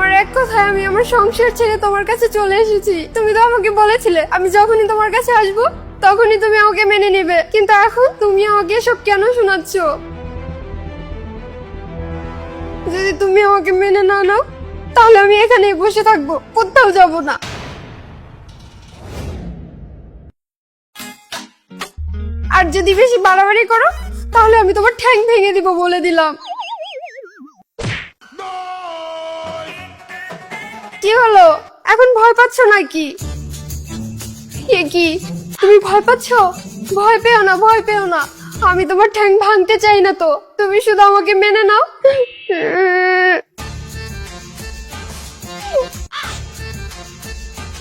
তোমার এক কথায় আমি আমার সংসার ছেড়ে তোমার কাছে চলে এসেছি। তুমি তো আমাকে বলেছিলে আমি যখনই তোমার কাছে আসবো তখনই তুমি আমাকে মেনে নেবে, কিন্তু এখন তুমি আমাকে সব কেন শোনাচ্ছ? যদি তুমি আমাকে মেনে না নাও তাহলে আমি এখানেই বসে থাকবো, কোথাও যাব না। আর যদি বেশি বাড়াবাড়ি করো তাহলে আমি তোমার ঠ্যাং ভেঙে দিব, বলে দিলাম। কি হলো, এখন ভয় পাচ্ছ নাকি? এ কি, তুমি ভয় পাচ্ছ? ভয় পেও না, ভয় পেও না, আমি তোমার ঠ্যাং ভাঙতে চাই না তো, তুমি শুধু আমাকে মেনে নাও।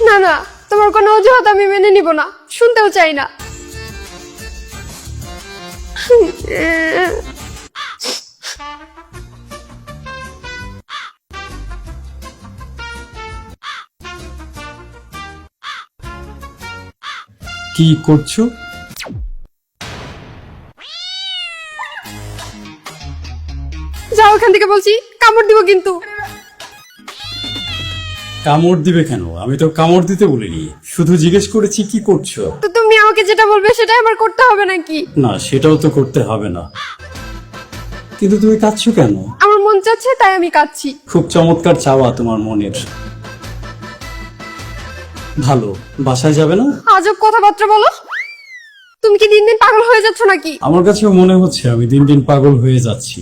না না, তোমার কোনো অজুহাত আমি মেনে নিব না, শুনতেও চাই না। কি করছো? যাও এখান থেকে বলছি, কামড় দিব কিন্তু। কামড় দিবে কেন? আমি তো কামড় দিতে বলিনি, শুধু জিজ্ঞেস করেছি কি করছো। তো তুমি আমাকে যেটা বলবে সেটাই আমার করতে হবে নাকি? না, সেটাও তো করতে হবে না, কিন্তু তুমি কাঁদছো কেন? আমার মন চাচ্ছে তাই আমি কাঁদছি। খুব চমৎকার চাওয়া তোমার মনের। ভালো, বাসায় যাবে না? আজব কথাবার্তা বলো, তুমি কি দিন দিন পাগল হয়ে যাচ্ছ নাকি? আমার কাছেও মনে হচ্ছে আমি দিন দিন পাগল হয়ে যাচ্ছি,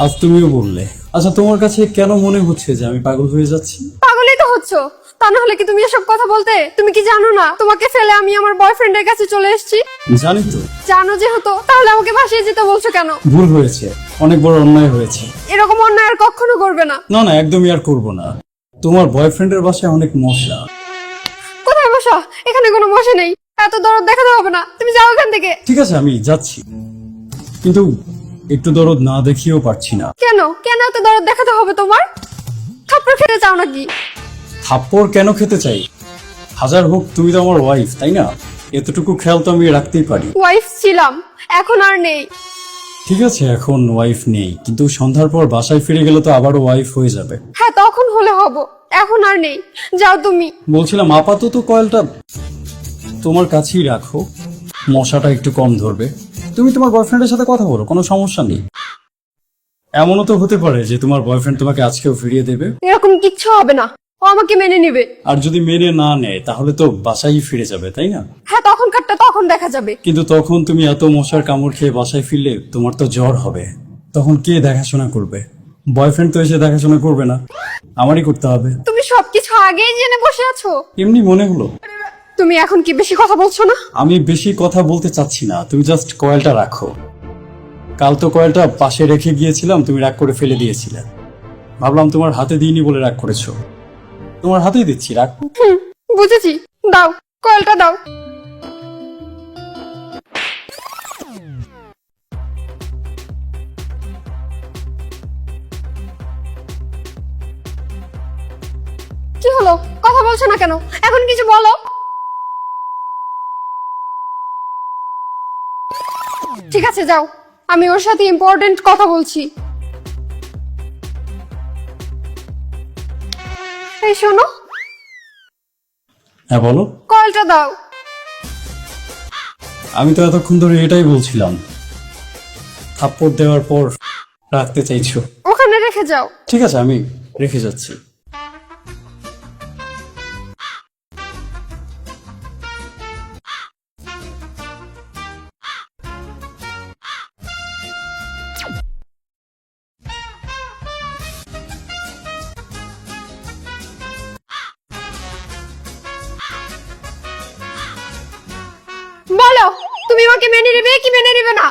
আজ তুমিও বললে। আচ্ছা, তোমার কাছে কেন মনে হচ্ছে যে আমি পাগল হয়ে যাচ্ছি? পাগলই তো হচ্ছ, তা না হলে কি তুমি এসব কথা বলতে? তুমি কি জানো না তোমাকে ফেলে আমি আমার বয়ফ্রেন্ডের কাছে চলে এসেছি? জানি তো। জানো যেহেতু তাহলে আমাকে বাসায় যেতে বলছো কেন? ভুল হয়েছে, অনেক বড় অন্যায় হয়েছে। এরকম অন্যায় আর কখনো করবে না। না না, একদমই আর করবো না। তোমার বয়ফ্রেন্ডের বাসায় অনেক মশা। কোথায় বসা? এখানে কোনো বসে নেই, এত দরদ দেখাতে হবে না, তুমি যাও এখান থেকে। ঠিক আছে, আমি যাচ্ছি, কিন্তু একটু দরদ না দেখিয়েও পারছি না। কেন কেন এত দরদ দেখাতে হবে তোমার? থাপ্পড় খেতে চাও নাকি? থাপ্পড় কেন খেতে চাই? হাজার হোক তুমি তো আমার ওয়াইফ, তাই না? এতটুকু খেয়াল তো আমি রাখতেই পারি। ওয়াইফ ছিলাম, এখন আর নেই। ঠিক আছে, এখন ওয়াইফ নেই, কিন্তু সন্ধ্যার পর বাসায় ফিরে গেলে তো আবারও ওয়াইফ হয়ে যাবে। হ্যাঁ, তখন হলে হব, এখন আর নেই। যাও তুমি। বলছিলাম আপাতত কয়েলটা তোমার কাছেই রাখো, মশাটা একটু কম ধরবে। তুমি তোমার বয়ফ্রেন্ডের সাথে কথা বলো, কোনো সমস্যা নেই। এমনও তো হতে পারে যে তোমার বয়ফ্রেন্ড তোমাকে আজকেও ফিরিয়ে দেবে। এরকম কিচ্ছু হবে না, ও আমাকে মেনে নিবে। আর যদি মেনে না নেয় তাহলে তো বাসায় ফিরে যাবে, তাই না? হ্যাঁ, তখন কাটটা তখন দেখা যাবে। কিন্তু তখন তুমি এত মশার কামড় খেয়ে বাসায় ফিরলে তোমার তো জ্বর হবে, তখন কে দেখাশোনা করবে? বয়ফ্রেন্ড তো এসে দেখাশোনা করবে না, আমারই করতে হবে। তুমি সবকিছু আগেই জেনে বসে আছো। এমনি মনে হলো। তুমি এখন কি বেশি কথা বলছো না? আমি বেশি কথা বলতে চাচ্ছি না, তুমি জাস্ট কয়েলটা রাখো। কাল তো কয়েলটা পাশে রেখে গিয়েছিলাম, তুমি রাগ করে ফেলে দিয়েছিলে। ভাবলাম তোমার হাতে দিইনি বলে রাগ করেছো, তোমার হাতেই দিচ্ছি, রাখ। বুঝেছি, দাও কয়েলটা দাও। কি হলো, কথা বলছো না কেন? এখন কিছু বলো। ঠিক আছে যাও, আমি ওর সাথে ইম্পর্টেন্ট কথা বলছি। এই শোনো, হ্যাঁ বলো। কয়েলটা দাও। আমি তো এতক্ষণ ধরে এটাই বলছিলাম, থাপ্পড় দেওয়ার পর রাখতে চাইছো। ওখানে রেখে যাও। ঠিক আছে, আমি রেখে যাচ্ছি। বলো, তুমি আমাকে মেনে নেবে কি মেনে নেবে না?